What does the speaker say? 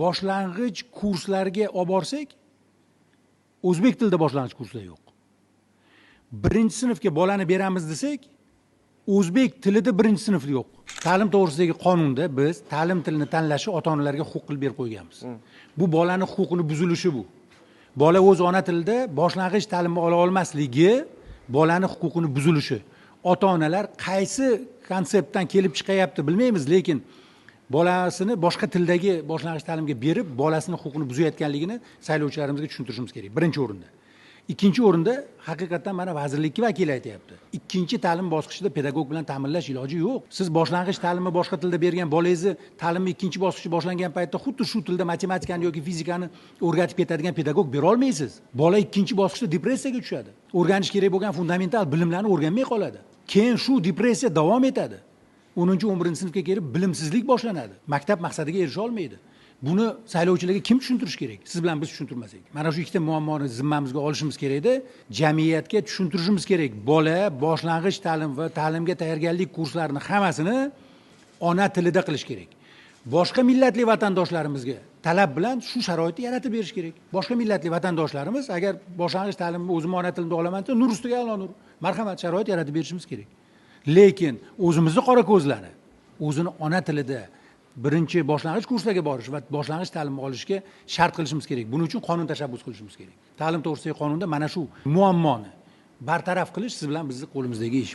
boshlang'ich kurslarga olib borsak, o'zbek tilida boshlang'ich kurslar yo'q. Birinchi sinfga bolani beramiz desak, o'zbek tilida birinchi sinf yo'q. Ta'lim to'g'risidagi qonunda biz ta'lim tilini tanlashi ota-onalarga huquq qilib berib qo'yganmiz. Bu bolaning huquqini buzilishi bu. Bola o'z ona tilida boshlang'ich ta'limni ola olmasligi bolaning huquqini buzilishi. Ota-onalar qaysi konseptdan kelib chiqayapti bilmaymiz, lekin bolasini boshqa tildagi boshlang'ich ta'limga berib, bolasini huquqini buzayotganligini saylovchilarimizga tushuntirishimiz kerak. Birinchi o'rinda. Ikkinchi o'rinda haqiqatan mana vazirlikning vakili aytayapti. Ikkinchi ta'lim bosqichida pedagog bilan ta'minlash iloji yo'q. Siz boshlang'ich ta'limni boshqa tilda bergan bolangizni ta'limni ikkinchi bosqichi boshlangan paytda xuddi shu tilda matematikani yoki fizikani o'rgatib ketadigan pedagog bera olmaysiz. Bola ikkinchi bosqichda depressiyaga tushadi. O'rganish kerak bo'lgan fundamental bilimlarni o'rganmay qoladi. Keyin shu depressiya davom etadi. 10-11 sinfga kelib bilimsizlik boshlanadi. Maktab maqsadiga erisha olmaydi. Buni saylovchilarga kim tushuntirish kerak? Siz bilan biz tushuntirmasak. Mana shu ikkita muammoni zimmamizga olishimiz kerak-da, jamiyatga tushuntirishimiz kerak. Bola boshlang'ich ta'lim va ta'limga tayyorgarlik kurslarini hammasini ona tilida qilish kerak. Boshqa millatli vatandoshlarimizga talab bilan shu sharoitni yaratib berish kerak. Boshqa millatli vatandoshlarimiz agar boshlang'ich ta'limni o'zim ona tilimda olaman desa, nur ustiga a'lo nur. Marhamat, sharoit yaratib berishimiz kerak. Lekin o'zimizni qora ko'zlari o'zini ona tilida birinchi boshlang'ich kurslarga borish va boshlang'ich ta'limni olishga shart qilishimiz kerak. Buning uchun qonun tashabbus qilishimiz kerak. Ta'lim to'g'risidagi qonunda mana shu muammoni bartaraf qilish siz bilan bizning qo'limizdagi ish.